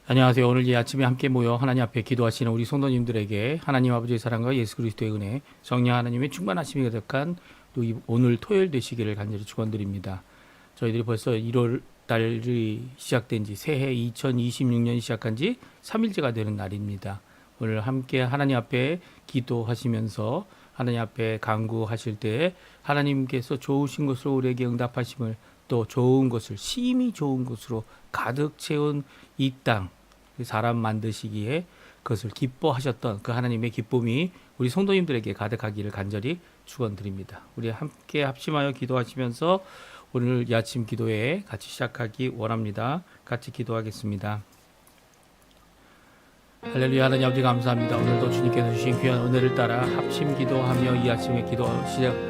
안녕하세요. 오늘 이 아침에 함께 모여 하나님 앞에 기도하시는 우리 성도님들에게 하나님 아버지의 사랑과 예수 그리스도의 은혜, 성령 하나님의 충만하심이 가득한 오늘 토요일 되시기를 간절히 축원드립니다. 저희들이 벌써 1월 달이 시작된 지 새해 2026년이 시작한 지 3일째가 되는 날입니다. 오늘 함께 하나님 앞에 기도하시면서 하나님 앞에 간구하실 때 하나님께서 좋으신 것으로 우리에게 응답하심을, 또 좋은 것을, 심히 좋은 것으로 가득 채운 이 땅, 사람 만드시기에 그것을 기뻐하셨던 그 하나님의 기쁨이 우리 성도님들에게 가득하기를 간절히 축원드립니다. 우리 함께 합심하여 기도하시면서 오늘 이 아침 기도회 같이 시작하기 원합니다. 같이 기도하겠습니다. 할렐루야. 하나님 아버지 감사합니다. 오늘도 주님께서 주신 귀한 은혜를 따라 합심 기도하며 이 아침에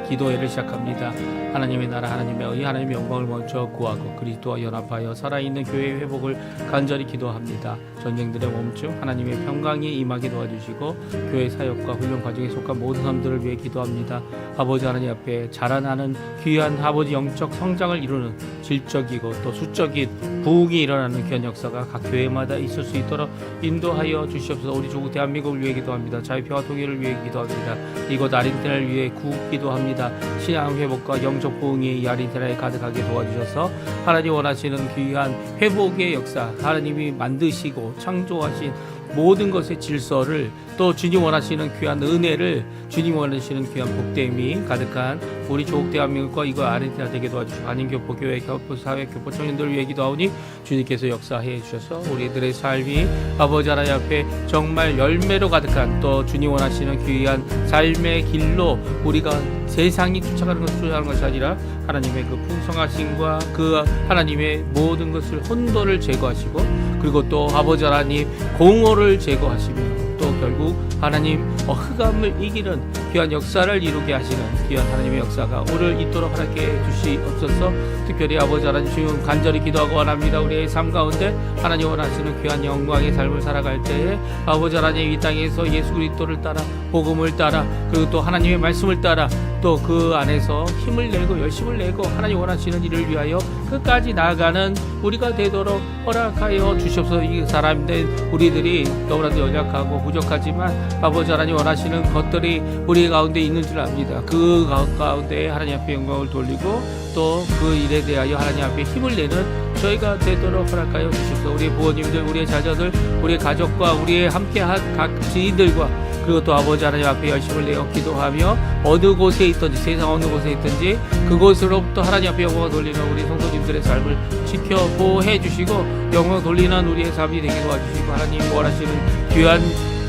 기도회를 시작합니다. 하나님의 나라, 하나님의 의, 하나님의 영광을 먼저 구하고 그리스도와 연합하여 살아있는 교회의 회복을 간절히 기도합니다. 전쟁들의 멈춤, 하나님의 평강이 임하게 도와주시고 교회 사역과 훈련 과정에 속한 모든 사람들을 위해 기도합니다. 아버지 하나님 앞에 자라나는 귀한 아버지 영적 성장을 이루는 질적이고 또 수적인 부흥이 일어나는 귀한 역사가 각 교회마다 있을 수 있도록 인도하여 주시옵소서. 우리 조국 대한민국을 위해 기도합니다. 자유평화 통일을 위해 기도합니다. 이곳 아르헨티나를 위해 기도합니다. 신앙 회복과 영적 부흥이 이 아르헨티나에 가득하게 도와주셔서 하나님 원하시는 귀한 회복의 역사, 하나님이 만드시고 창조하신 모든 것의 질서를, 또 주님 원하시는 귀한 은혜를, 주님 원하시는 귀한 복됨이 가득한 우리 조국 대한민국과 이거 아르헨티나 되게 도와주시고 한인교포, 교회, 교포, 사회, 교포 청년들을 위해 기도하오니 주님께서 역사해 주셔서 우리들의 삶이 아버지 하나님 앞에 정말 열매로 가득한, 또 주님 원하시는 귀한 삶의 길로 우리가 세상이 쫓아가는 것이 아니라 하나님의 그 풍성하심과 그 하나님의 모든 것을 혼돈을 제거하시고, 그리고 또 아버지 하나님 공허를 제거하시며, 또 결국 하나님 흑암을 이기는 귀한 역사를 이루게 하시는 귀한 하나님의 역사가 오늘 있도록 하나님께 주시옵소서. 특별히 아버지 하나님 지금 간절히 기도하고 원합니다. 우리의 삶 가운데 하나님 원하시는 귀한 영광의 삶을 살아갈 때에 아버지 하나님 이 땅에서 예수 그리스도를 따라, 복음을 따라, 그리고 또 하나님의 말씀을 따라, 또 그 안에서 힘을 내고 열심을 내고 하나님 원하시는 일을 위하여 끝까지 나아가는 우리가 되도록 허락하여 주시옵소서. 이 사람들 우리들이 너무나도 연약하고 부족하지만 아버지 하나님 원하시는 것들이 우리 가운데 있는 줄 압니다. 그 가운데 하나님 앞에 영광을 돌리고 또 그 일에 대하여 하나님 앞에 힘을 내는 저희가 되도록 허락하여 주시옵소서. 우리의 부모님들, 우리의 자녀들, 우리의 가족과 우리의 함께한 각 지인들과, 그리고 또 아버지 하나님 앞에 열심을 내어 기도하며 어느 곳에 있든지, 세상 어느 곳에 있든지 그곳으로부터 하나님 앞에 영광을 돌리는 우리 성도님들의 삶을 지켜 보호해 주시고 영광 돌리는 우리의 삶이 되게 도와주시고, 하나님 원하시는 귀한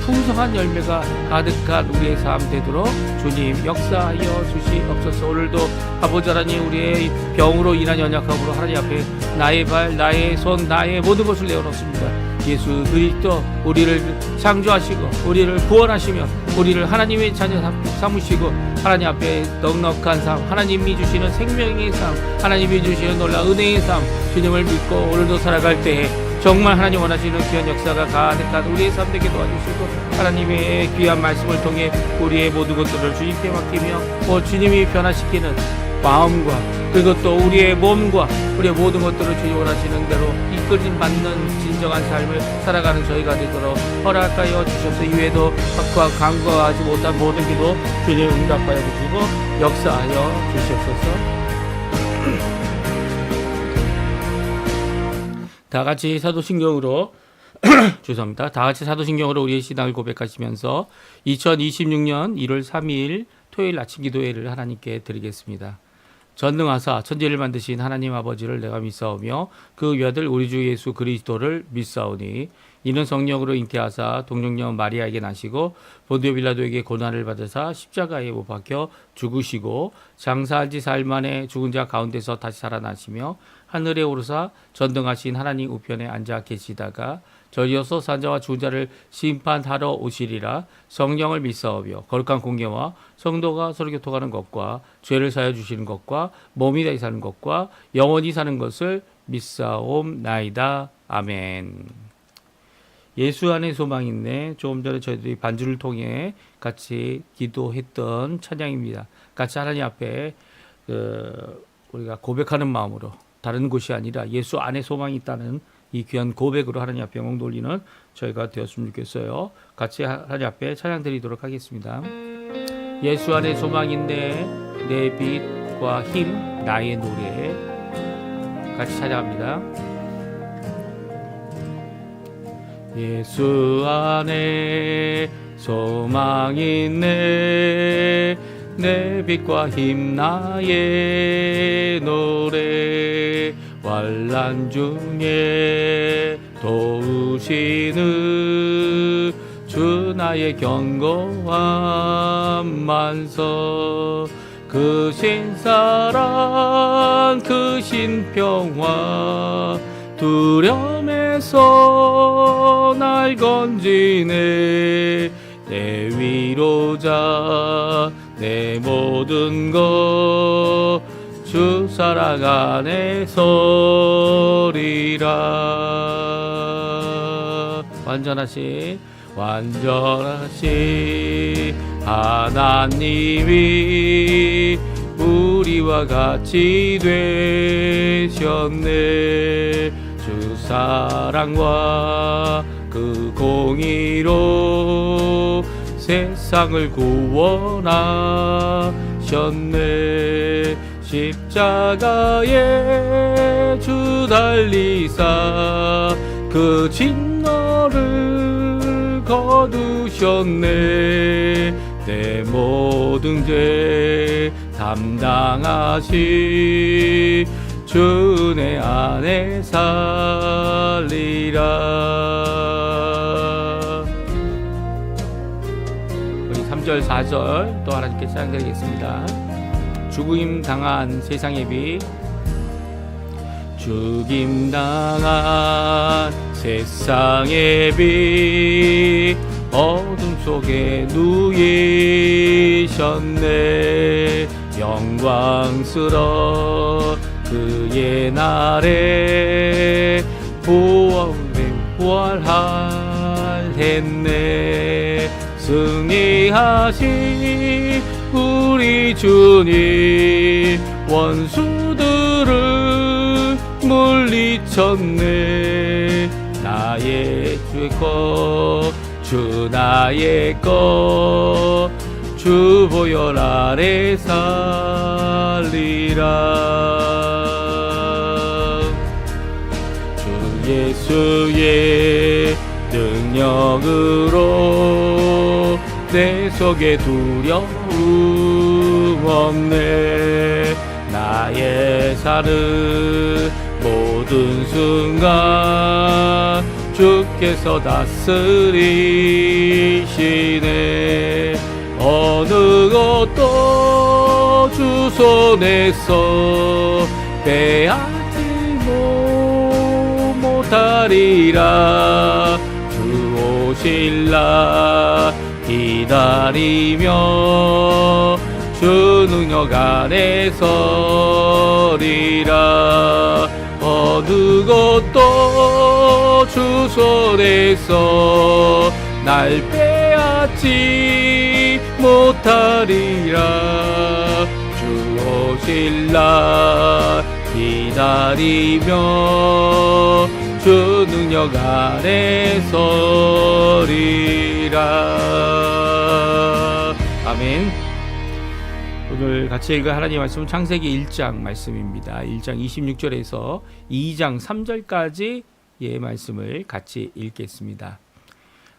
풍성한 열매가 가득한 우리의 삶 되도록 주님 역사하여 주시옵소서. 오늘도 아버지 하나님 우리의 병으로 인한 연약함으로 하나님 앞에 나의 발, 나의 손, 나의 모든 것을 내어놓습니다. 예수 그리스도 우리를 창조하시고 우리를 구원하시며 우리를 하나님의 자녀 삼으시고 하나님 앞에 넉넉한 삶, 하나님이 주시는 생명의 삶, 하나님이 주시는 놀라운 은혜의 삶, 주님을 믿고 오늘도 살아갈 때에 정말 하나님 원하시는 귀한 역사가 가득한 우리의 삶 되게 도와주시고, 하나님의 귀한 말씀을 통해 우리의 모든 것들을 주님께 맡기며 주님이 변화시키는 마음과, 그리고 또 우리의 몸과 우리의 모든 것들을 주님 원하시는 대로 이끌림 받는 진정한 삶을 살아가는 저희가 되도록 허락하여 주셔서 이외에도 간과하지 못한 모든 기도 주님 응답하여 주시고 역사하여 주시옵소서. 다 같이 사도신경으로 죄송합니다. 다 같이 사도신경으로 우리의 신앙을 고백하시면서 2026년 1월 3일 토요일 아침 기도회를 하나님께 드리겠습니다. 전능하사 천지를 만드신 하나님 아버지를 내가 믿사오며 그 외아들 우리 주 예수 그리스도를 믿사오니 이는 성령으로 잉태하사 동정녀 마리아에게 나시고 본디오 빌라도에게 고난을 받으사 십자가에 못 박혀 죽으시고 장사한 지 사흘 만에 죽은 자 가운데서 다시 살아나시며 하늘에 오르사 전등하신 하나님 우편에 앉아 계시다가 저리어서 산자와 죽은 자를 심판하러 오시리라. 성령을 믿사오며 거룩한 공예와 성도가 서로 교통하는 것과 죄를 사하여 주시는 것과 몸이 다시 사는 것과 영원히 사는 것을 믿사옵나이다. 아멘. 예수 안에 소망이 있네. 조금 전에 저희들이 반주를 통해 같이 기도했던 찬양입니다. 같이 하나님 앞에 우리가 고백하는 마음으로, 다른 곳이 아니라 예수 안에 소망이 있다는 이 귀한 고백으로 하나님 앞에 영광 돌리는 저희가 되었으면 좋겠어요. 같이 하나님 앞에 찬양 드리도록 하겠습니다. 예수 안에 소망인데 내 빛과 힘 나의 노래 같이 찬양합니다. 예수 안에 소망있네 내 빛과 힘 나의 노래 환난 중에 도우시는 주 나의 견고한 만서 그 신사랑 그 신평화 두려움에서 날 건지네 내 위로자 내 모든 것 주 사랑 안에 서리라. 완전하신 하나님이 우리와 같이 되셨네 주 사랑과 그 공의로 세상을 구원하셨네 십자가에 주 달리사 그 진노를 거두셨네 내 모든 죄 담당하시 주 내 안에 살리라. 우리 3절 4절 또 하나님께 찬양드리겠습니다. 죽임 당한 세상의 빛 죽임 당한 세상의 빛 어둠 속에 누이셨네 영광스러운 그의 날에 부활했네 승리하신 우리 주님 원수들을 물리쳤네 나의 주의 것 주 나의 것 주 보혈 아래 살리라. 주 예수의 능력으로 내 속에 두려움 없네 나의 사는 모든 순간 주께서 다스리시네 어느 것도 주 손에서 빼앗지 못하리라 주 오실라 기다리며 주 능력 안에 서리라 어느 것도 주 손에서 날 빼앗지 못하리라 주 오실라 기다리며 주 능력 안에 서리라. 아멘. 오늘 같이 읽을 하나님의 말씀은 창세기 1장 말씀입니다. 1장 26절에서 2장 3절까지의 말씀을 같이 읽겠습니다.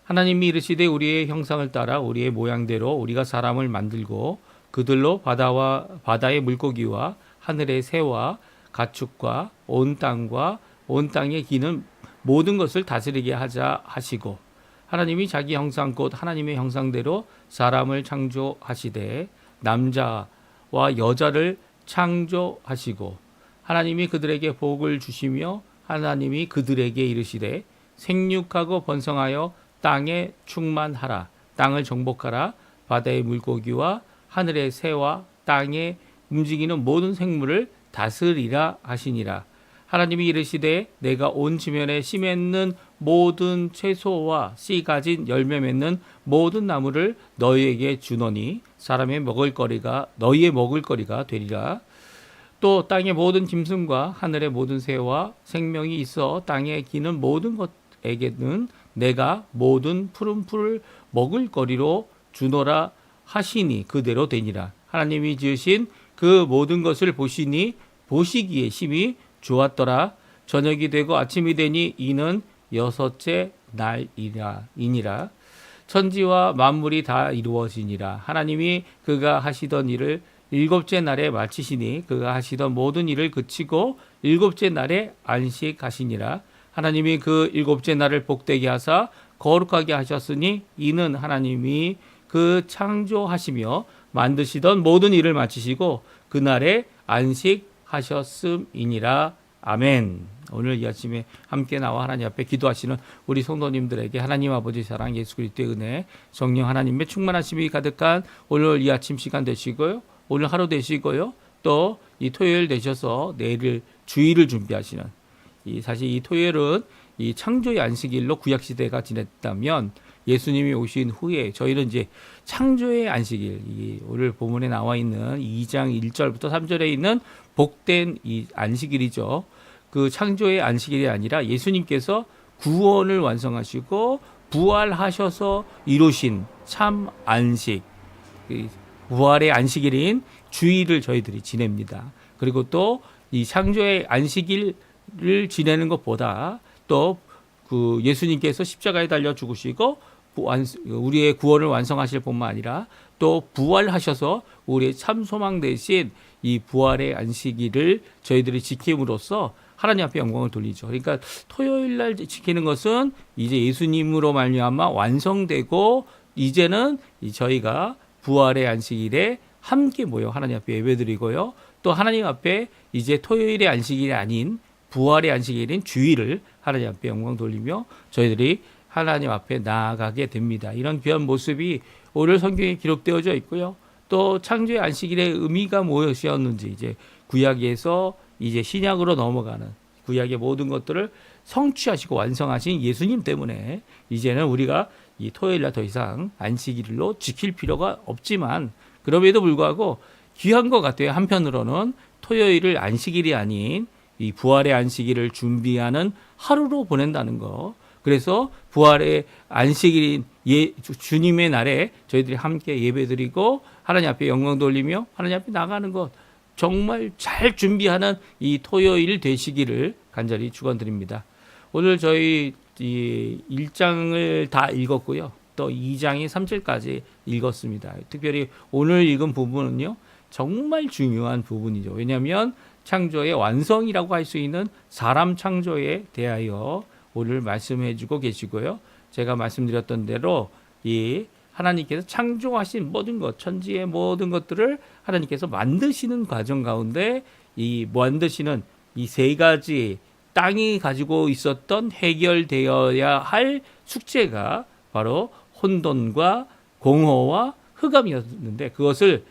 하나님이 이르시되 우리의 형상을 따라 우리의 모양대로 우리가 사람을 만들고 그들로 바다의 물고기와 하늘의 새와 가축과 온 땅과 온 땅에 기는 모든 것을 다스리게 하자 하시고 하나님이 자기 형상 곧 하나님의 형상대로 사람을 창조하시되 남자와 여자를 창조하시고 하나님이 그들에게 복을 주시며 하나님이 그들에게 이르시되 생육하고 번성하여 땅에 충만하라 땅을 정복하라 바다의 물고기와 하늘의 새와 땅에 움직이는 모든 생물을 다스리라 하시니라. 하나님이 이르시되 내가 온 지면에 씨 맺는 모든 채소와 씨 가진 열매 맺는 모든 나무를 너희에게 주노니 사람의 먹을거리가 너희의 먹을거리가 되리라. 또 땅의 모든 짐승과 하늘의 모든 새와 생명이 있어 땅에 기는 모든 것에게는 내가 모든 푸른 풀을 먹을 거리로 주노라 하시니 그대로 되니라. 하나님이 지으신 그 모든 것을 보시기에 심히 좋았더라. 저녁이 되고 아침이 되니 이는 여섯째 날이니라. 천지와 만물이 다 이루어지니라. 하나님이 그가 하시던 일을 일곱째 날에 마치시니 그가 하시던 모든 일을 그치고 일곱째 날에 안식하시니라. 하나님이 그 일곱째 날을 복되게 하사 거룩하게 하셨으니 이는 하나님이 그 창조하시며 만드시던 모든 일을 마치시고 그날에 안식하셨음이니라. 아멘. 오늘 이 아침에 함께 나와 하나님 앞에 기도하시는 우리 성도님들에게 하나님 아버지 사랑, 예수 그리스도의 은혜, 성령 하나님의 충만하심이 가득한 오늘 이 아침 시간 되시고요. 오늘 하루 되시고요. 또 이 토요일 되셔서 내일 주일을 준비하시는 사실 이 토요일은 이 창조의 안식일로 구약 시대가 지냈다면 예수님이 오신 후에 저희는 이제 창조의 안식일, 오늘 본문에 나와 있는 2장 1절부터 3절에 있는 복된 이 안식일이죠. 그 창조의 안식일이 아니라 예수님께서 구원을 완성하시고 부활하셔서 이루신 참 안식, 부활의 안식일인 주일을 저희들이 지냅니다. 그리고 또 이 창조의 안식일을 지내는 것보다 또 그 예수님께서 십자가에 달려 죽으시고 우리의 구원을 완성하실 뿐만 아니라 또 부활하셔서 우리의 참 소망 대신 이 부활의 안식일을 저희들이 지킴으로써 하나님 앞에 영광을 돌리죠. 그러니까 토요일 날 지키는 것은 이제 예수님으로 말미암아 완성되고 이제는 저희가 부활의 안식일에 함께 모여 하나님 앞에 예배드리고요. 또 하나님 앞에 이제 토요일의 안식일이 아닌 부활의 안식일인 주일을 하나님 앞에 영광 돌리며 저희들이 하나님 앞에 나아가게 됩니다. 이런 귀한 모습이 오늘 성경에 기록되어져 있고요. 또 창조의 안식일의 의미가 무엇이었는지 이제 구약에서 이제 신약으로 넘어가는 구약의 모든 것들을 성취하시고 완성하신 예수님 때문에 이제는 우리가 이 토요일날 더 이상 안식일로 지킬 필요가 없지만 그럼에도 불구하고 귀한 것 같아요. 한편으로는 토요일을 안식일이 아닌 이 부활의 안식일을 준비하는 하루로 보낸다는 거. 그래서 부활의 안식일인 주님의 날에 저희들이 함께 예배드리고 하나님 앞에 영광 돌리며 하나님 앞에 나가는 것 정말 잘 준비하는 이 토요일 되시기를 간절히 축원드립니다. 오늘 저희 이 1장을 다 읽었고요. 또 2장이 3절까지 읽었습니다. 특별히 오늘 읽은 부분은요. 정말 중요한 부분이죠. 왜냐하면 창조의 완성이라고 할 수 있는 사람 창조에 대하여 오늘 말씀해 주고 계시고요. 제가 말씀드렸던 대로 이 하나님께서 창조하신 모든 것, 천지의 모든 것들을 하나님께서 만드시는 과정 가운데 이 만드시는 이 세 가지 땅이 가지고 있었던 해결되어야 할 숙제가 바로 혼돈과 공허와 흑암이었는데 그것을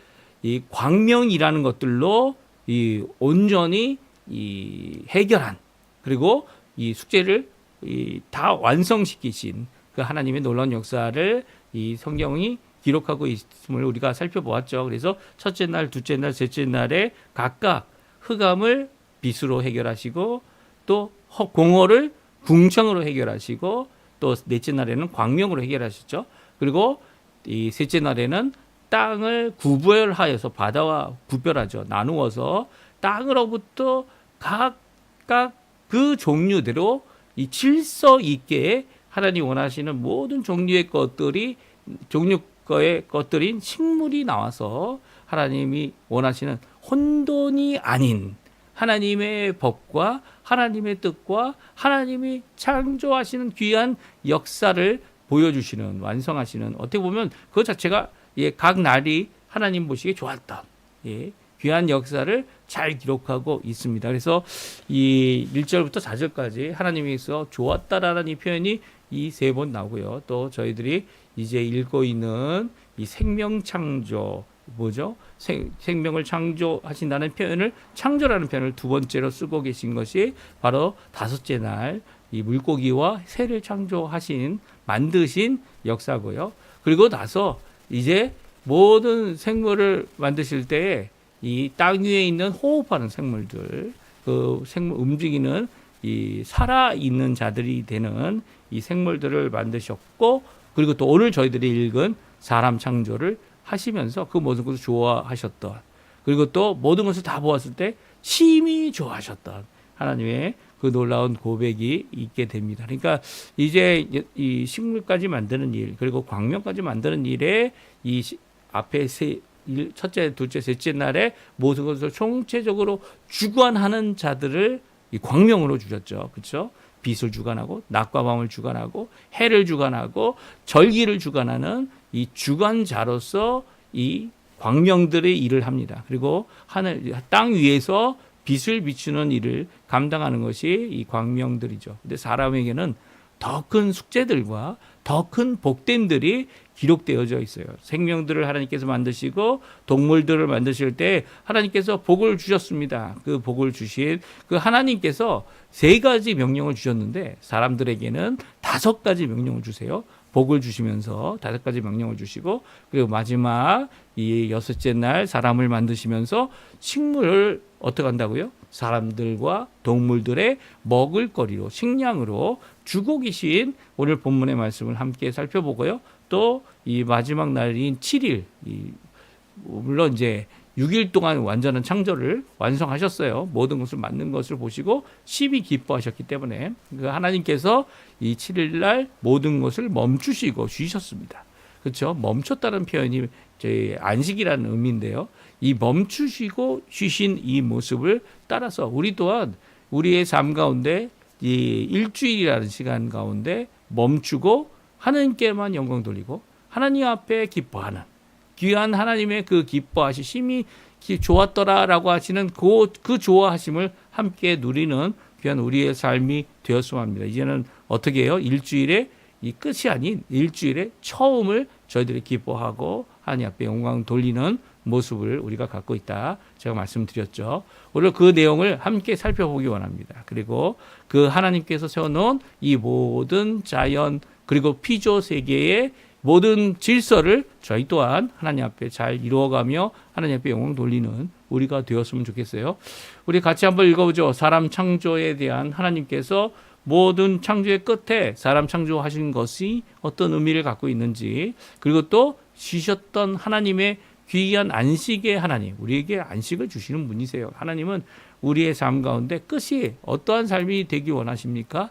이 광명이라는 것들로 이 온전히 이 해결한 그리고 이 숙제를 다 완성시키신 그 하나님의 놀라운 역사를 이 성경이 기록하고 있음을 우리가 살펴보았죠. 그래서 첫째 날, 둘째 날, 셋째 날에 각각 흑암을 빛으로 해결하시고 또 공허를 궁창으로 해결하시고 또 넷째 날에는 광명으로 해결하셨죠. 그리고 이 셋째 날에는 땅을 구별하여서 바다와 구별하죠. 나누어서 땅으로부터 각각 그 종류대로 이 질서 있게 하나님 원하시는 모든 종류의 것들인 식물이 나와서 하나님이 원하시는 혼돈이 아닌 하나님의 법과 하나님의 뜻과 하나님이 창조하시는 귀한 역사를 보여주시는 완성하시는 어떻게 보면 그 자체가 각 날이 하나님 보시기에 좋았던 귀한 역사를 잘 기록하고 있습니다. 그래서 이 1절부터 4절까지 하나님께서 좋았다라는 이 표현이 이 세 번 나오고요. 또 저희들이 이제 읽고 있는 이 생명 창조 뭐죠? 생명을 창조하신다는 표현을 창조라는 표현을 두 번째로 쓰고 계신 것이 바로 다섯째 날 이 물고기와 새를 창조하신 만드신 역사고요. 그리고 나서 이제 모든 생물을 만드실 때에 이 땅 위에 있는 호흡하는 생물들, 그 생물 움직이는 이 살아 있는 자들이 되는 이 생물들을 만드셨고, 그리고 또 오늘 저희들이 읽은 사람 창조를 하시면서 그 모든 것을 좋아하셨던, 그리고 또 모든 것을 다 보았을 때 심히 좋아하셨던 하나님의 그 놀라운 고백이 있게 됩니다. 그러니까 이제 이 식물까지 만드는 일, 그리고 광명까지 만드는 일에 이 앞에 첫째, 둘째, 셋째 날에 모든 것을 총체적으로 주관하는 자들을 이 광명으로 주셨죠. 그렇죠? 빛을 주관하고 낮과 밤을 주관하고 해를 주관하고 절기를 주관하는 이 주관자로서 이 광명들의 일을 합니다. 그리고 땅 위에서 빛을 비추는 일을 감당하는 것이 이 광명들이죠. 근데 사람에게는 더 큰 숙제들과 더 큰 복됨들이 기록되어져 있어요. 생명들을 하나님께서 만드시고 동물들을 만드실 때 하나님께서 복을 주셨습니다. 그 복을 주신 그 하나님께서 3가지 명령을 주셨는데 사람들에게는 5가지 명령을 주세요. 복을 주시면서 5가지 명령을 주시고, 그리고 마지막 이 6째 날 사람을 만드시면서 식물을 어떻게 한다고요? 사람들과 동물들의 먹을거리로, 식량으로 주고 계신 오늘 본문의 말씀을 함께 살펴보고요. 또 이 마지막 날인 7일, 물론 이제 6일 동안 완전한 창조를 완성하셨어요. 모든 것을 만든 것을 보시고 심히 기뻐하셨기 때문에 그 하나님께서 이 7일 날 모든 것을 멈추시고 쉬셨습니다. 그렇죠? 멈췄다는 표현이 저희 안식이라는 의미인데요. 이 멈추시고 쉬신 이 모습을 따라서 우리 또한 우리의 삶 가운데 이 일주일이라는 시간 가운데 멈추고 하나님께만 영광 돌리고 하나님 앞에 기뻐하는 귀한 하나님의 그 기뻐하시 심히 좋았더라라고 하시는 그 좋아하심을 함께 누리는 귀한 우리의 삶이 되었으면 합니다. 이제는 어떻게 해요? 일주일의 이 끝이 아닌 일주일의 처음을 저희들이 기뻐하고 하나님 앞에 영광 돌리는 모습을 우리가 갖고 있다. 제가 말씀드렸죠. 오늘 그 내용을 함께 살펴보기 원합니다. 그리고 그 하나님께서 세워놓은 이 모든 자연 그리고 피조 세계의 모든 질서를 저희 또한 하나님 앞에 잘 이루어가며 하나님 앞에 영광 돌리는 우리가 되었으면 좋겠어요. 우리 같이 한번 읽어보죠. 사람 창조에 대한 하나님께서 모든 창조의 끝에 사람 창조하신 것이 어떤 의미를 갖고 있는지, 그리고 또 쉬셨던 하나님의 귀한 안식의 하나님, 우리에게 안식을 주시는 분이세요. 하나님은 우리의 삶 가운데 끝이 어떠한 삶이 되기 원하십니까?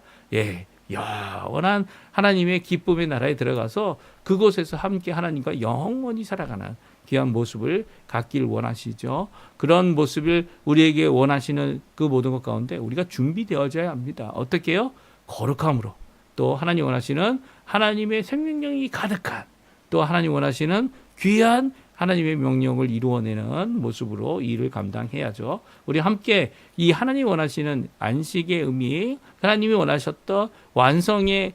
영원한 하나님의 기쁨의 나라에 들어가서 그곳에서 함께 하나님과 영원히 살아가는 귀한 모습을 갖길 원하시죠. 그런 모습을 우리에게 원하시는 그 모든 것 가운데 우리가 준비되어져야 합니다. 어떻게 해요? 거룩함으로, 또 하나님 원하시는 하나님의 생명력이 가득한, 또 하나님 원하시는 귀한 하나님의 명령을 이루어내는 모습으로 일을 감당해야죠. 우리 함께 이 하나님 원하시는 안식의 의미, 하나님이 원하셨던 완성의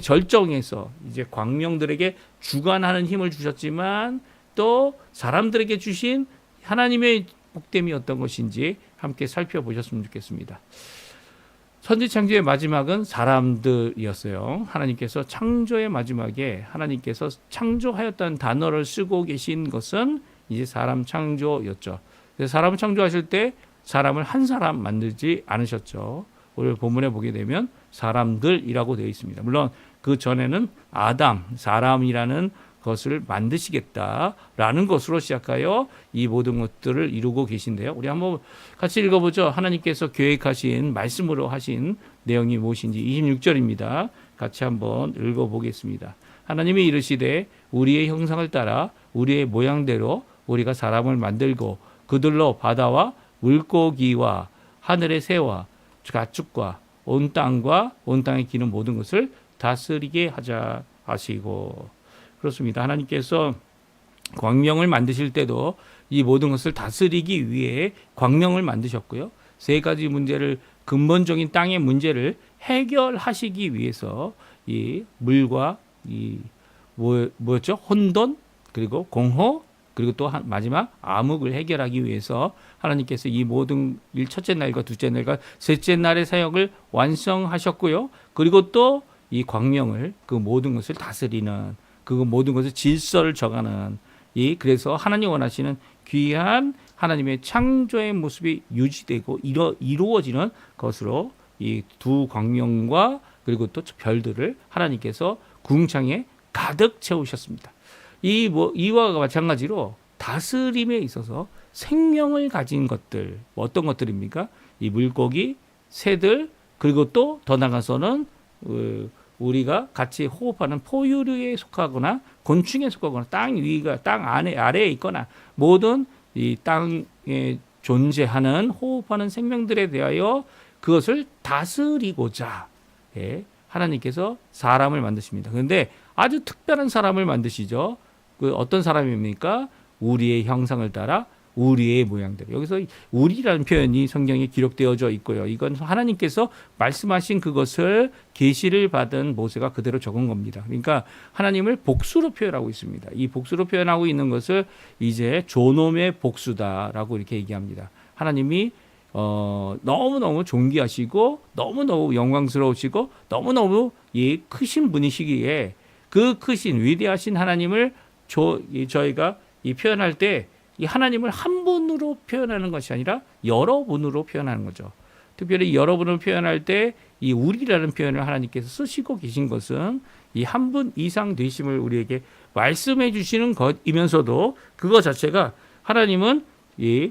절정에서 이제 광명들에게 주관하는 힘을 주셨지만 또 사람들에게 주신 하나님의 복됨이 어떤 것인지 함께 살펴보셨으면 좋겠습니다. 천지창조의 마지막은 사람들이었어요. 하나님께서 창조의 마지막에 하나님께서 창조하였다는 단어를 쓰고 계신 것은 이제 사람 창조였죠. 사람을 창조하실 때 사람을 한 사람 만들지 않으셨죠. 오늘 본문에 보게 되면 사람들이라고 되어 있습니다. 물론 그 전에는 아담, 사람이라는 것을 만드시겠다라는 것으로 시작하여 이 모든 것들을 이루고 계신데요. 우리 한번 같이 읽어보죠. 하나님께서 계획하신 말씀으로 하신 내용이 무엇인지 26절입니다. 같이 한번 읽어보겠습니다. 하나님이 이르시되 우리의 형상을 따라 우리의 모양대로 우리가 사람을 만들고 그들로 바다와 물고기와 하늘의 새와 가축과 온 땅과 온 땅에 기는 모든 것을 다스리게 하자 하시고, 그렇습니다. 하나님께서 광명을 만드실 때도 이 모든 것을 다스리기 위해 광명을 만드셨고요. 3가지 문제를, 근본적인 땅의 문제를 해결하시기 위해서 이 물과 이 뭐였죠? 혼돈, 그리고 공허, 그리고 또 마지막 암흑을 해결하기 위해서 하나님께서 이 모든 첫째 날과 둘째 날과 셋째 날의 사역을 완성하셨고요. 그리고 또 이 광명을, 그 모든 것을 다스리는, 그 모든 것을 질서를 정하는 그래서 하나님 원하시는 귀한 하나님의 창조의 모습이 유지되고 이루어지는 것으로 이 두 광명과 그리고 또 별들을 하나님께서 궁창에 가득 채우셨습니다. 이와 마찬가지로 다스림에 있어서 생명을 가진 것들, 어떤 것들입니까? 이 물고기, 새들, 그리고 또 더 나가서는 우리가 같이 호흡하는 포유류에 속하거나 곤충에 속하거나 땅 위가 땅 아래에 있거나 모든 이 땅에 존재하는 호흡하는 생명들에 대하여 그것을 다스리고자 하나님께서 사람을 만드십니다. 그런데 아주 특별한 사람을 만드시죠. 그 어떤 사람입니까? 우리의 형상을 따라 우리의 모양대로. 여기서 우리라는 표현이 성경에 기록되어져 있고요. 이건 하나님께서 말씀하신 그것을 계시를 받은 모세가 그대로 적은 겁니다. 그러니까 하나님을 복수로 표현하고 있습니다. 이 복수로 표현하고 있는 것을 이제 존엄의 복수다라고 이렇게 얘기합니다. 하나님이 너무너무 존귀하시고 너무너무 영광스러우시고 너무너무 크신 분이시기에 그 크신 위대하신 하나님을 저희가 표현할 때 이 하나님을 한 분으로 표현하는 것이 아니라 여러 분으로 표현하는 거죠. 특별히 여러 분으로 표현할 때 이 우리라는 표현을 하나님께서 쓰시고 계신 것은 이 한 분 이상 되심을 우리에게 말씀해 주시는 것이면서도 그것 자체가 하나님은 이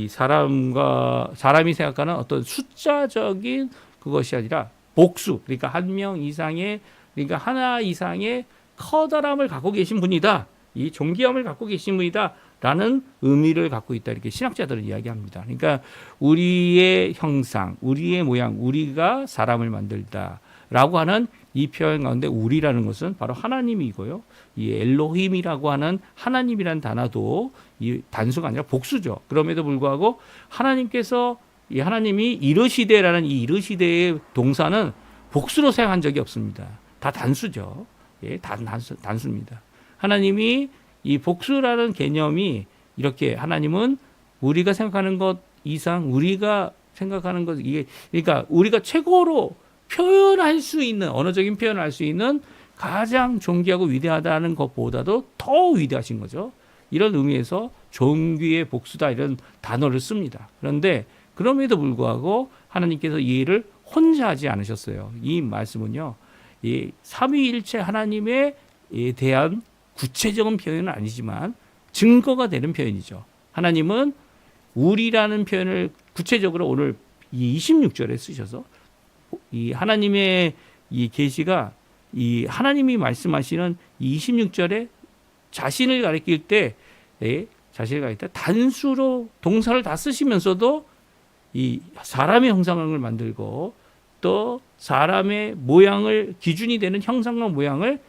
사람이 생각하는 어떤 숫자적인 그것이 아니라 복수, 그러니까 한 명 이상의, 그러니까 하나 이상의 커다람을 갖고 계신 분이다. 이 존귀함을 갖고 계신 분이다. 라는 의미를 갖고 있다. 이렇게 신학자들은 이야기합니다. 그러니까 우리의 형상, 우리의 모양, 우리가 사람을 만들다. 라고 하는 이 표현 가운데 우리라는 것은 바로 하나님이고요. 이 엘로힘이라고 하는 하나님이라는 단어도 이 단수가 아니라 복수죠. 그럼에도 불구하고 하나님께서 이 하나님이 이르시되라는 이 이르시되의 동사는 복수로 사용한 적이 없습니다. 다 단수죠. 다 단수입니다. 하나님이 이 복수라는 개념이 이렇게 하나님은 우리가 생각하는 것 이상 우리가 생각하는 것 이게 그러니까 우리가 최고로 표현할 수 있는 언어적인 표현을 할 수 있는 가장 존귀하고 위대하다는 것보다도 더 위대하신 거죠. 이런 의미에서 존귀의 복수다 이런 단어를 씁니다. 그런데 그럼에도 불구하고 하나님께서 이 일을 혼자 하지 않으셨어요. 이 말씀은요. 이 삼위일체 하나님에 대한 구체적인 표현은 아니지만 증거가 되는 표현이죠. 하나님은 우리라는 표현을 구체적으로 오늘 이 26절에 쓰셔서 이 하나님의 이 계시가 이 하나님이 말씀하시는 26절에 자신을 가리킬 때 단수로 동사를 다 쓰시면서도 이 사람의 형상을 만들고 또 사람의 모양을 기준이 되는 형상과 모양을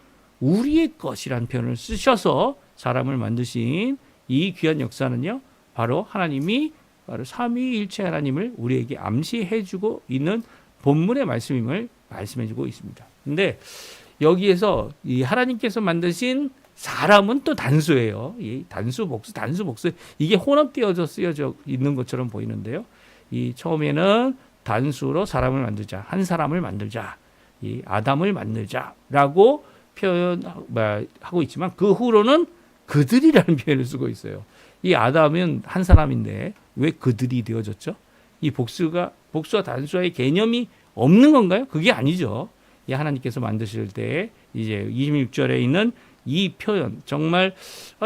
우리의 것이라는 표현을 쓰셔서 사람을 만드신 이 귀한 역사는요. 바로 하나님이 바로 삼위일체 하나님을 우리에게 암시해주고 있는 본문의 말씀임을 말씀해주고 있습니다. 그런데 여기에서 이 하나님께서 만드신 사람은 또 단수예요. 이 단수 복수 이게 혼합되어져 쓰여져 있는 것처럼 보이는데요. 이 처음에는 단수로 사람을 만들자, 한 사람을 만들자, 이 아담을 만들자라고 표현하고 있지만 그 후로는 그들이라는 표현을 쓰고 있어요. 이 아담은 한 사람인데 왜 그들이 되어졌죠? 이 복수와 단수와의 개념이 없는 건가요? 그게 아니죠. 이 하나님께서 만드실 때 이제 26절에 있는 이 표현 정말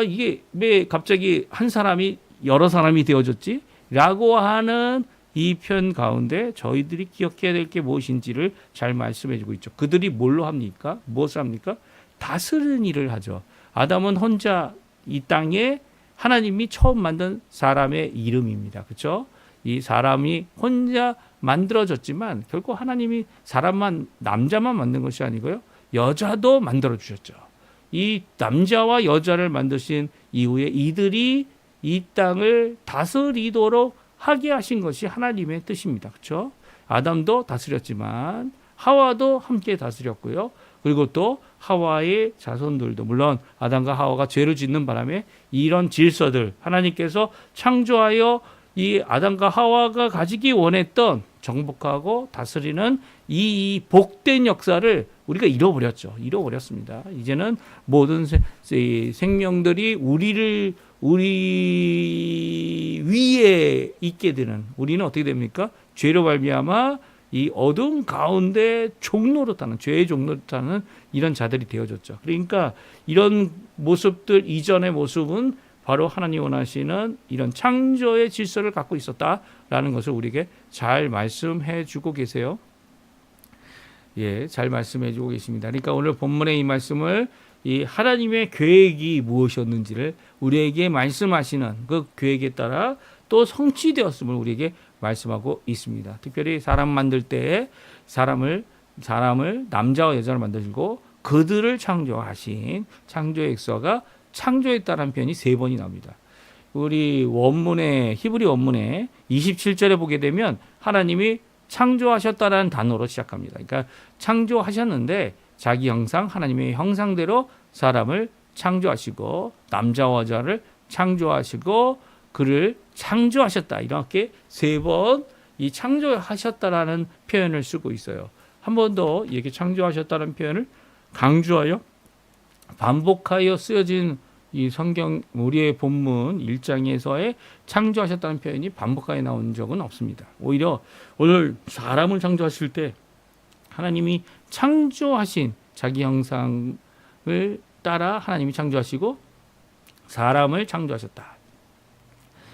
이게 왜 갑자기 한 사람이 여러 사람이 되어졌지? 라고 하는 이 표현 가운데 저희들이 기억해야 될 게 무엇인지를 잘 말씀해 주고 있죠. 그들이 뭘로 합니까? 무엇을 합니까? 다스리는 일을 하죠. 아담은 혼자 이 땅에 하나님이 처음 만든 사람의 이름입니다. 그렇죠? 이 사람이 혼자 만들어졌지만 결국 하나님이 남자만 만든 것이 아니고요. 여자도 만들어 주셨죠. 이 남자와 여자를 만드신 이후에 이들이 이 땅을 다스리도록 하게 하신 것이 하나님의 뜻입니다. 그렇죠? 아담도 다스렸지만 하와도 함께 다스렸고요. 그리고 또 하와의 자손들도 물론 아담과 하와가 죄를 짓는 바람에 이런 질서들 하나님께서 창조하여 이 아담과 하와가 가지기 원했던 정복하고 다스리는 이 복된 역사를 우리가 잃어버렸습니다. 이제는 모든 생명들이 우리 위에 있게 되는, 우리는 어떻게 됩니까? 죄로 말미암아 이 어둠 가운데 종노릇하는, 죄의 종노릇하는 이런 자들이 되어졌죠. 그러니까 이런 모습들, 이전의 모습은 바로 하나님 원하시는 이런 창조의 질서를 갖고 있었다라는 것을 우리에게 잘 말씀해 주고 계세요. 예, 잘 말씀해 주고 계십니다. 그러니까 오늘 본문의 이 말씀을 이 하나님의 계획이 무엇이었는지를 우리에게 말씀하시는 그 계획에 따라 또 성취되었음을 우리에게 말씀하고 있습니다. 특별히 사람 만들 때 사람을 남자와 여자로 만드시고 그들을 창조하신 창조의 역사가 창조했다는 표현이 3번이 나옵니다. 우리 원문에, 히브리 원문에 27절에 보게 되면 하나님이 창조하셨다라는 단어로 시작합니다. 그러니까 창조하셨는데 자기 형상, 하나님의 형상대로 사람을 창조하시고 남자와 여자를 창조하시고 그를 창조하셨다. 이렇게 3번 이 창조하셨다라는 표현을 쓰고 있어요. 한 번 더 이렇게 창조하셨다는 표현을 강조하여 반복하여 쓰여진 이 성경 우리의 본문 1장에서의 창조하셨다는 표현이 반복하여 나온 적은 없습니다. 오히려 오늘 사람을 창조하실 때 하나님이 창조하신 자기 형상을 따라 하나님이 창조하시고 사람을 창조하셨다.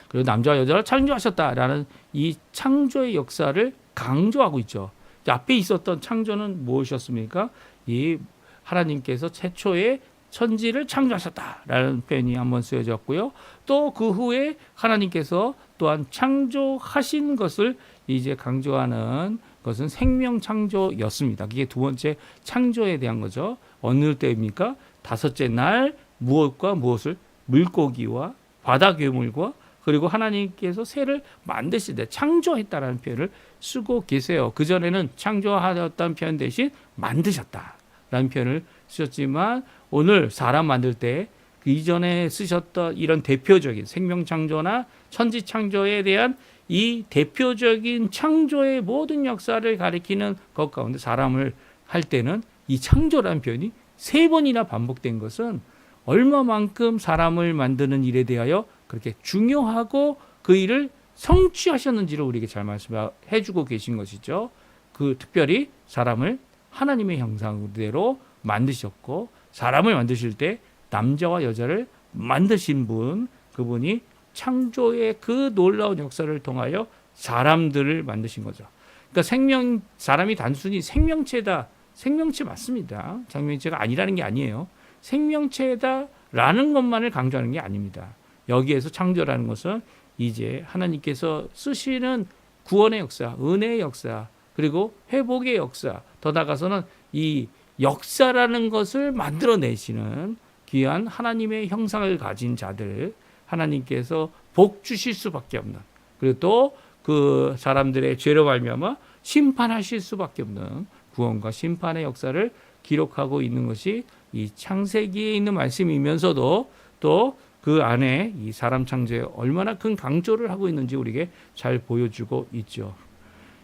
그리고 남자와 여자를 창조하셨다라는 이 창조의 역사를 강조하고 있죠. 앞에 있었던 창조는 무엇이었습니까? 이 하나님께서 최초의 천지를 창조하셨다라는 표현이 한번 쓰여졌고요. 또 그 후에 하나님께서 또한 창조하신 것을 이제 강조하는 것은 생명 창조였습니다. 그게 두 번째 창조에 대한 거죠. 어느 때입니까? 5째 날 무엇과 무엇을? 물고기와 바다 괴물과 그리고 하나님께서 새를 만드실 때 창조했다라는 표현을 쓰고 계세요. 그전에는 창조하였다는 표현 대신 만드셨다라는 표현을 쓰셨지만 오늘 사람 만들 때 그 이전에 쓰셨던 이런 대표적인 생명 창조나 천지 창조에 대한 이 대표적인 창조의 모든 역사를 가리키는 것 가운데 사람을 할 때는 이 창조라는 표현이 3번이나 반복된 것은 얼마만큼 사람을 만드는 일에 대하여 그렇게 중요하고 그 일을 성취하셨는지를 우리에게 잘 말씀해 주고 계신 것이죠. 그 특별히 사람을 하나님의 형상대로 만드셨고 사람을 만드실 때 남자와 여자를 만드신 분, 그분이 창조의 그 놀라운 역사를 통하여 사람들을 만드신 거죠. 그러니까 사람이 단순히 생명체다. 생명체 맞습니다. 생명체가 아니라는 게 아니에요. 생명체다라는 것만을 강조하는 게 아닙니다. 여기에서 창조라는 것은 이제 하나님께서 쓰시는 구원의 역사, 은혜의 역사, 그리고 회복의 역사, 더 나아가서는 이 역사라는 것을 만들어내시는 귀한 하나님의 형상을 가진 자들, 하나님께서 복 주실 수밖에 없는, 그리고 또 그 사람들의 죄로 말미암아 심판하실 수밖에 없는 구원과 심판의 역사를 기록하고 있는 것이 이 창세기에 있는 말씀이면서도 또 그 안에 이 사람 창조에 얼마나 큰 강조를 하고 있는지 우리에게 잘 보여주고 있죠.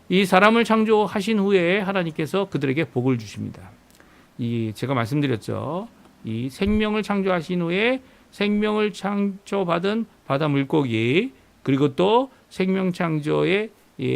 이 사람을 창조하신 후에 하나님께서 그들에게 복을 주십니다. 제가 말씀드렸죠. 이 생명을 창조하신 후에 생명을 창조받은 바다 물고기, 그리고 또 생명 창조에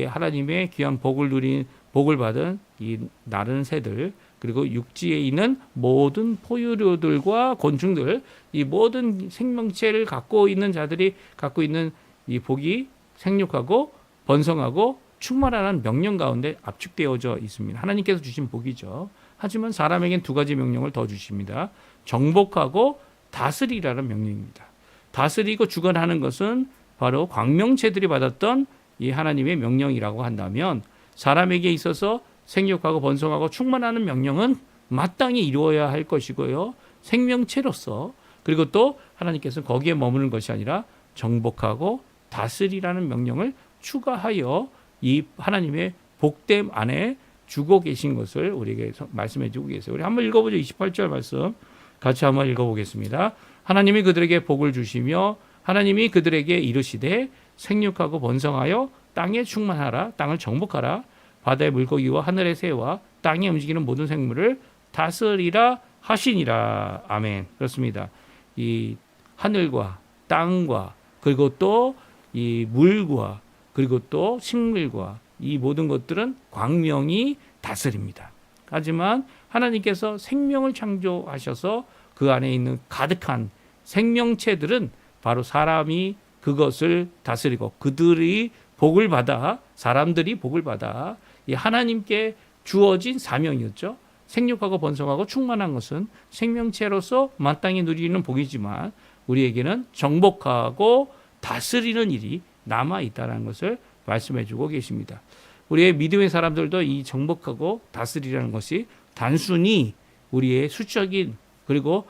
하나님의 귀한 복을 받은 이 나른 새들, 그리고 육지에 있는 모든 포유류들과 곤충들, 이 모든 생명체를 갖고 있는 자들이 갖고 있는 이 복이 생육하고 번성하고 충만하라는 명령 가운데 압축되어져 있습니다. 하나님께서 주신 복이죠. 하지만 사람에겐 2가지 명령을 더 주십니다. 정복하고 다스리라는 명령입니다. 다스리고 주관하는 것은 바로 광명체들이 받았던 이 하나님의 명령이라고 한다면, 사람에게 있어서 생육하고 번성하고 충만하는 명령은 마땅히 이루어야 할 것이고요. 생명체로서, 그리고 또 하나님께서는 거기에 머무는 것이 아니라 정복하고 다스리라는 명령을 추가하여 이 하나님의 복됨 안에 주고 계신 것을 우리에게 말씀해 주고 계세요. 우리 한번 읽어보죠. 28절 말씀 같이 한번 읽어보겠습니다. 하나님이 그들에게 복을 주시며 하나님이 그들에게 이르시되 생육하고 번성하여 땅에 충만하라. 땅을 정복하라. 바다의 물고기와 하늘의 새와 땅에 움직이는 모든 생물을 다스리라 하시니라. 아멘. 그렇습니다. 이 하늘과 땅과 그리고 또 이 물과 그리고 또 식물과 이 모든 것들은 광명이 다스립니다. 하지만 하나님께서 생명을 창조하셔서 그 안에 있는 가득한 생명체들은 바로 사람이 그것을 다스리고 그들이 복을 받아 사람들이 복을 받아 이 하나님께 주어진 사명이었죠. 생육하고 번성하고 충만한 것은 생명체로서 마땅히 누리는 복이지만 우리에게는 정복하고 다스리는 일이 남아있다는 것을 말씀해주고 계십니다. 우리의 믿음의 사람들도 이 정복하고 다스리라는 것이 단순히 우리의 수적인 그리고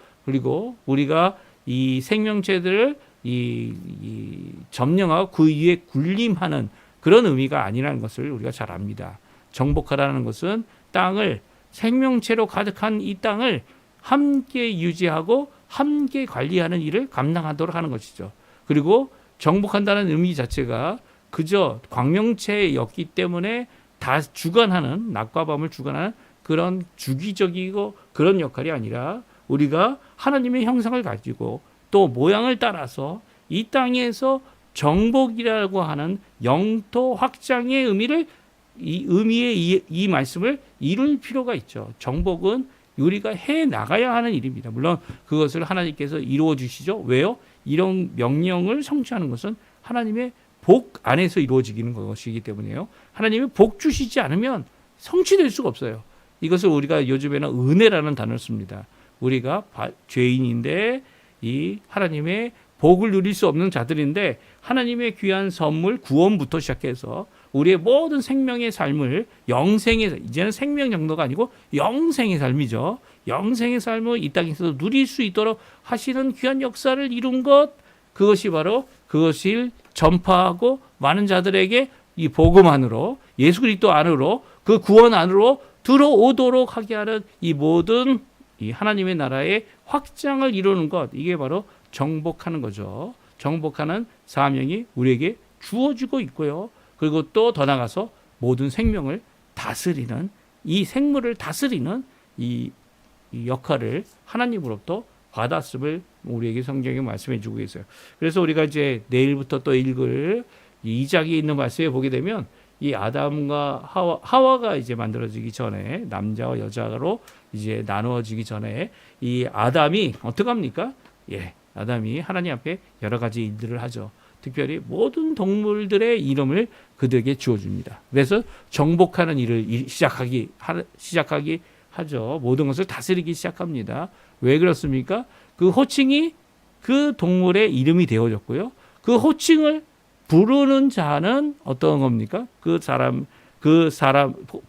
우리가 이 생명체들을 점령하고 그 위에 군림하는 그런 의미가 아니라는 것을 우리가 잘 압니다. 정복하라는 것은 땅을 생명체로 가득한 이 땅을 함께 유지하고 함께 관리하는 일을 감당하도록 하는 것이죠. 그리고 정복한다는 의미 자체가 그저 광명체였기 때문에 다 주관하는 낮과 밤을 주관하는 그런 주기적이고 그런 역할이 아니라 우리가 하나님의 형상을 가지고 또 모양을 따라서 이 땅에서 정복이라고 하는 영토 확장의 의미의 이 말씀을 이룰 필요가 있죠. 정복은 우리가 해 나가야 하는 일입니다. 물론 그것을 하나님께서 이루어 주시죠. 왜요? 이런 명령을 성취하는 것은 하나님의 복 안에서 이루어지는 것이기 때문에요. 하나님이 복 주시지 않으면 성취될 수가 없어요. 이것을 우리가 요즘에는 은혜라는 단어를 씁니다. 우리가 죄인인데 이 하나님의 복을 누릴 수 없는 자들인데 하나님의 귀한 선물 구원부터 시작해서 우리의 모든 생명의 삶을 영생의 이제는 생명 정도가 아니고 영생의 삶이죠. 영생의 삶을 이 땅에서 누릴 수 있도록 하시는 귀한 역사를 이룬 것 그것이 바로 그것을 전파하고 많은 자들에게 이 복음 안으로 예수 그리스도 안으로 그 구원 안으로 들어오도록 하게 하는 이 모든 이 하나님의 나라의 확장을 이루는 것 이게 바로 정복하는 거죠. 정복하는 사명이 우리에게 주어지고 있고요. 그리고 또 더 나가서 모든 생명을 다스리는 이 생물을 다스리는 이 역할을 하나님으로부터 받았음을 우리에게 성경이 말씀해 주고 있어요. 그래서 우리가 이제 내일부터 또 읽을 이 2장에 있는 말씀에 보게 되면 이 아담과 하와가 이제 만들어지기 전에 남자와 여자로 이제 나누어지기 전에 이 아담이 어떻게 합니까? 아담이 하나님 앞에 여러 가지 일들을 하죠. 특별히 모든 동물들의 이름을 그들에게 지어줍니다. 그래서 정복하는 일을 시작하기 하죠. 모든 것을 다스리기 시작합니다. 왜 그렇습니까? 그 호칭이 그 동물의 이름이 되어졌고요. 그 호칭을 부르는 자는 어떤 겁니까? 그 사람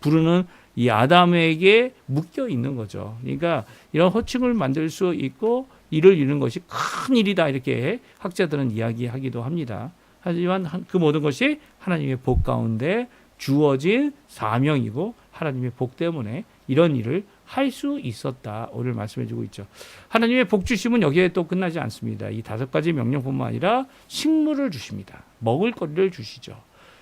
부르는 이 아담에게 묶여 있는 거죠. 그러니까 이런 호칭을 만들 수 있고 이를 이루는 것이 큰 일이다 이렇게 학자들은 이야기하기도 합니다. 하지만 그 모든 것이 하나님의 복 가운데 주어진 사명이고 하나님의 복 때문에 이런 일을 할 수 있었다. 오늘 말씀해 주고 있죠. 하나님의 복 주심은 여기에 또 끝나지 않습니다. 이 5가지 명령뿐만 아니라 식물을 주십니다. 먹을 거리를 주시죠.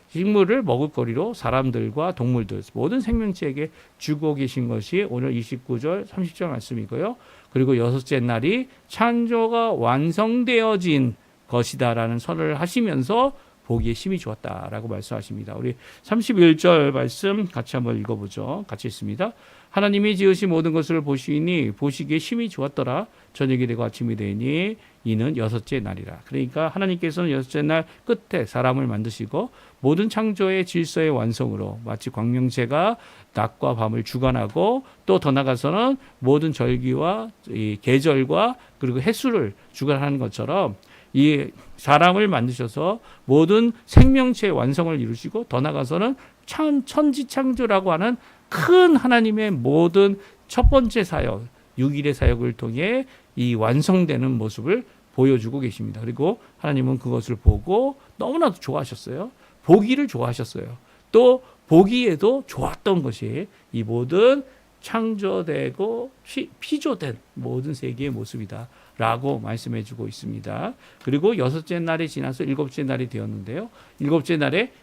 식물을 먹을 거리로 사람들과 동물들 모든 생명체에게 주고 계신 것이 오늘 29절 30절 말씀이고요. 그리고 6째 날이 창조가 완성되어진 것이다라는 선언을 하시면서 보기에 심히 좋았다라고 말씀하십니다. 우리 31절 말씀 같이 한번 읽어보죠. 같이 읽습니다. 하나님이 지으신 모든 것을 보시니 보시기에 심히 좋았더라. 저녁이 되고 아침이 되니 이는 6째 날이라. 그러니까 하나님께서는 6째 날 끝에 사람을 만드시고 모든 창조의 질서의 완성으로 마치 광명체가 낮과 밤을 주관하고 또 더 나가서는 모든 절기와 이 계절과 그리고 횟수를 주관하는 것처럼 이 사람을 만드셔서 모든 생명체의 완성을 이루시고 더 나가서는 천지창조라고 하는 큰 하나님의 모든 첫 번째 사역, 6일의 사역을 통해 이 완성되는 모습을 보여주고 계십니다. 그리고 하나님은 그것을 보고 너무나도 좋아하셨어요. 보기를 좋아하셨어요. 또 보기에도 좋았던 것이 이 모든 창조되고 피조된 모든 세계의 모습이다 라고 말씀해 주고 있습니다. 그리고 6째 날이 지나서 7째 날이 되었는데요. 7째 날에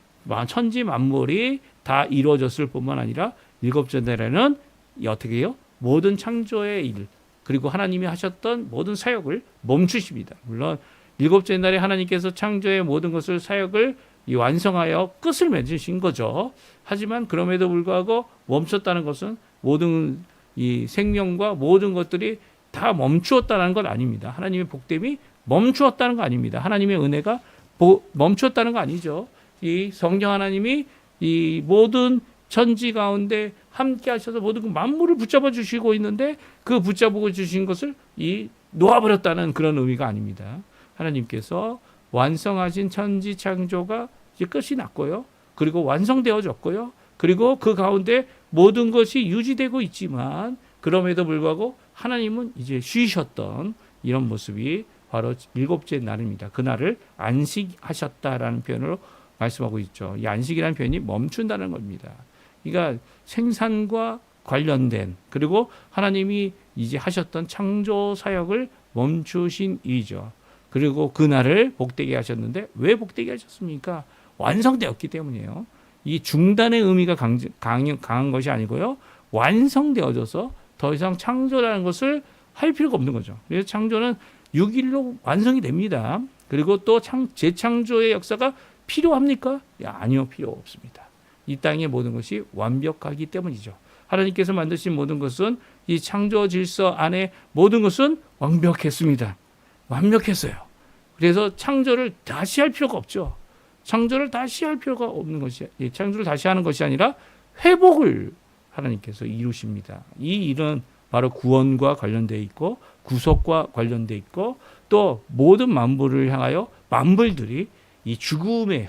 천지 만물이 다 이루어졌을 뿐만 아니라 일곱째 날에는 어떻게 해요? 모든 창조의 일 그리고 하나님이 하셨던 모든 사역을 멈추십니다. 물론 일곱째 날에 하나님께서 창조의 모든 것을 사역을 완성하여 끝을 맺으신 거죠. 하지만 그럼에도 불구하고 멈췄다는 것은 모든 이 생명과 모든 것들이 다 멈추었다는 건 아닙니다. 하나님의 복됨이 멈추었다는 거 아닙니다. 하나님의 은혜가 멈추었다는 거 아니죠. 이 성령 하나님이 이 모든 천지 가운데 함께 하셔서 모든 그 만물을 붙잡아 주시고 있는데 그 붙잡고 주신 것을 놓아버렸다는 그런 의미가 아닙니다. 하나님께서 완성하신 천지 창조가 이제 끝이 났고요. 그리고 완성되어졌고요. 그리고 그 가운데 모든 것이 유지되고 있지만 그럼에도 불구하고 하나님은 이제 쉬셨던 이런 모습이 바로 일곱째 날입니다. 그날을 안식하셨다라는 표현으로 말씀하고 있죠. 이 안식이라는 표현이 멈춘다는 겁니다. 그러니까 생산과 관련된 그리고 하나님이 이제 하셨던 창조 사역을 멈추신 일이죠. 그리고 그날을 복되게 하셨는데 왜 복되게 하셨습니까? 완성되었기 때문이에요. 이 중단의 의미가 강한 것이 아니고요. 완성되어져서 더 이상 창조라는 것을 할 필요가 없는 거죠. 그래서 창조는 6일로 완성이 됩니다. 그리고 또 재창조의 역사가 필요합니까? 아니요, 필요 없습니다. 이 땅의 모든 것이 완벽하기 때문이죠. 하나님께서 만드신 모든 것은 이 창조 질서 안에 모든 것은 완벽했습니다. 완벽했어요. 그래서 창조를 다시 할 필요가 없죠. 창조를 다시 할 필요가 없는 것이, 창조를 다시 하는 것이 아니라 회복을 하나님께서 이루십니다. 이 일은 바로 구원과 관련되어 있고 구속과 관련되어 있고 또 모든 만물을 향하여 만물들이 이 죽음의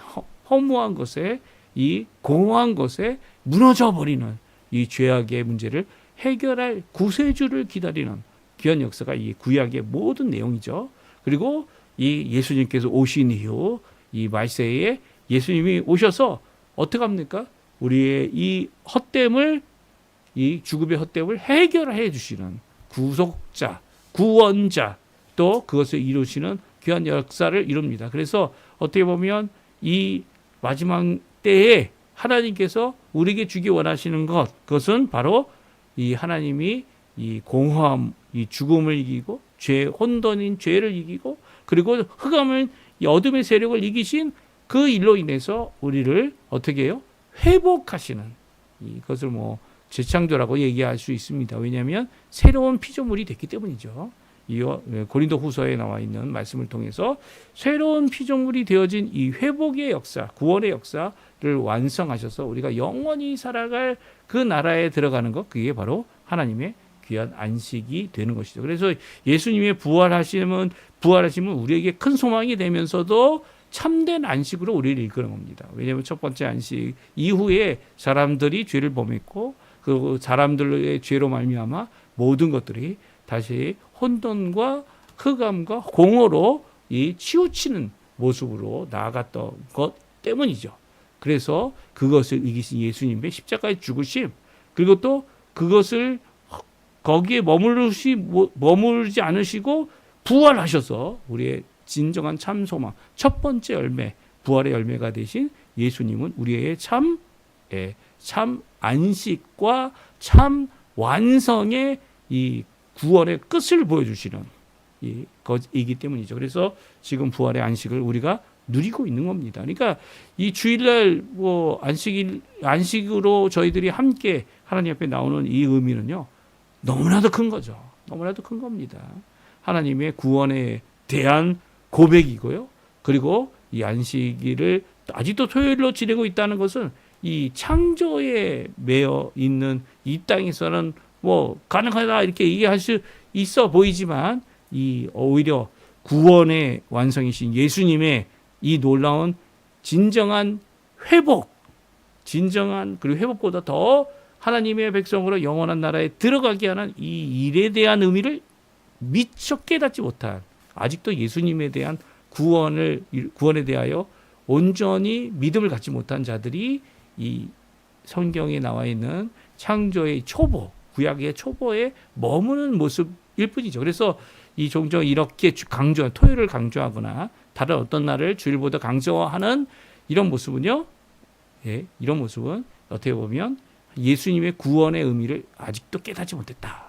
허무한 것에 이 공허한 것에 무너져 버리는 이 죄악의 문제를 해결할 구세주를 기다리는 귀한 역사가 이 구약의 모든 내용이죠. 그리고 이 예수님께서 오신 이후 이 말세에 예수님이 오셔서 어떻게 합니까? 우리의 이 헛됨을 이 죽음의 헛됨을 해결해 주시는 구속자, 구원자 또 그것을 이루시는 귀한 역사를 이룹니다. 그래서 어떻게 보면 이 마지막 때에 하나님께서 우리에게 주기 원하시는 그것은 바로 이 하나님이 이 공허함, 이 죽음을 이기고 혼돈인 죄를 이기고 그리고 흑암을 이 어둠의 세력을 이기신 그 일로 인해서 우리를 어떻게 해요? 회복하시는 이것을 재창조라고 얘기할 수 있습니다. 왜냐하면 새로운 피조물이 됐기 때문이죠. 이 고린도 후서에 나와 있는 말씀을 통해서 새로운 피조물이 되어진 이 회복의 역사, 구원의 역사를 완성하셔서 우리가 영원히 살아갈 그 나라에 들어가는 것, 그게 바로 하나님의 귀한 안식이 되는 것이죠. 그래서 예수님의 부활하심은 우리에게 큰 소망이 되면서도 참된 안식으로 우리를 이끄는 겁니다. 왜냐하면 첫 번째 안식 이후에 사람들이 죄를 범했고 그 사람들의 죄로 말미암아 모든 것들이 다시 혼돈과 흑암과 공허로 이 치우치는 모습으로 나아갔던 것 때문이죠. 그래서 그것을 이기신 예수님의 십자가의 죽으심 그리고 또 그것을 거기에 머무르지 않으시고 부활하셔서 우리의 진정한 참 소망 첫 번째 열매 부활의 열매가 되신 예수님은 우리의 참 안식과 참 완성의 이 구원의 끝을 보여주시는 이기 때문이죠. 그래서 지금 부활의 안식을 우리가 누리고 있는 겁니다. 그러니까 이 주일날 안식으로 저희들이 함께 하나님 앞에 나오는 이 의미는요, 너무나도 큰 거죠. 너무나도 큰 겁니다. 하나님의 구원에 대한 고백이고요. 그리고 이 안식일을 아직도 토요일로 지내고 있다는 것은 이 창조에 매여 있는 이 땅에서는 가능하다 이렇게 얘기할 수 있어 보이지만 이 오히려 구원의 완성이신 예수님의 이 놀라운 진정한 회복, 그리고 회복보다 더 하나님의 백성으로 영원한 나라에 들어가게 하는 이 일에 대한 의미를 미처 깨닫지 못한 아직도 예수님에 대한 구원에 대하여 온전히 믿음을 갖지 못한 자들이 이 성경에 나와 있는 창조의 초보, 구약의 초보에 머무는 모습일 뿐이죠. 그래서 이 종종 이렇게 토요일을 강조하거나 다른 어떤 날을 주일보다 강조하는 이런 모습은요, 예, 이런 모습은 어떻게 보면 예수님의 구원의 의미를 아직도 깨닫지 못했다.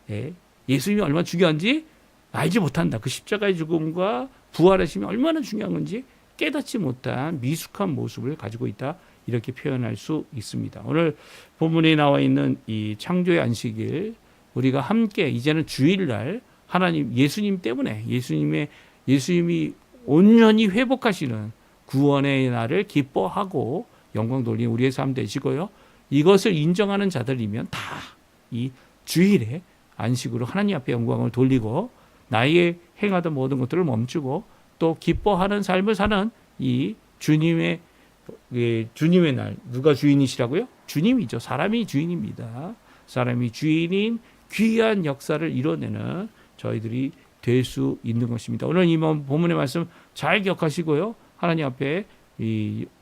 예, 예수님이 얼마나 중요한지 알지 못한다. 그 십자가의 죽음과 부활하심이 얼마나 중요한 건지 깨닫지 못한 미숙한 모습을 가지고 있다. 이렇게 표현할 수 있습니다. 오늘 본문에 나와 있는 이 창조의 안식일 우리가 함께 이제는 주일날 하나님 예수님 때문에 예수님이 온전히 회복하시는 구원의 날을 기뻐하고 영광 돌리는 우리의 삶 되시고요. 이것을 인정하는 자들이면 다 이 주일에 안식으로 하나님 앞에 영광을 돌리고 나의 행하던 모든 것들을 멈추고 또 기뻐하는 삶을 사는 이 주님의 날. 누가 주인이시라고요? 주님이죠. 사람이 주인입니다. 사람이 주인인 귀한 역사를 이뤄내는 저희들이 될 수 있는 것입니다. 오늘 이 본문의 말씀 잘 기억하시고요. 하나님 앞에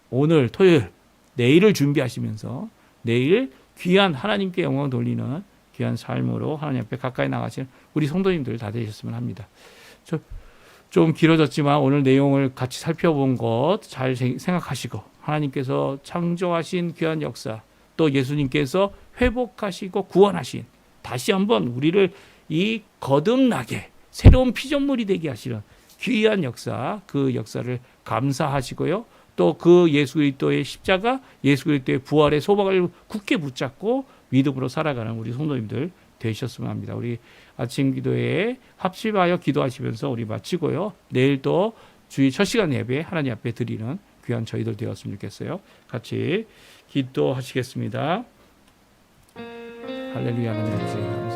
오늘 토요일 내일을 준비하시면서 내일 귀한 하나님께 영광 돌리는 귀한 삶으로 하나님 앞에 가까이 나가시는 우리 성도님들 다 되셨으면 합니다. 좀 길어졌지만 오늘 내용을 같이 살펴본 것 잘 생각하시고 하나님께서 창조하신 귀한 역사 또 예수님께서 회복하시고 구원하신 다시 한번 우리를 이 거듭나게 새로운 피조물이 되게 하시는 귀한 역사 그 역사를 감사하시고요. 또 그 예수 그리스도의 십자가 예수 그리스도의 부활의 소망을 굳게 붙잡고 믿음으로 살아가는 우리 성도님들 되셨으면 합니다. 우리 아침 기도에 합심하여 기도하시면서 우리 마치고요. 내일 또 주일 첫 시간 예배 하나님 앞에 드리는 귀한 저희들 되었으면 좋겠어요. 같이 기도하시겠습니다. 할렐루야 하나님 아버지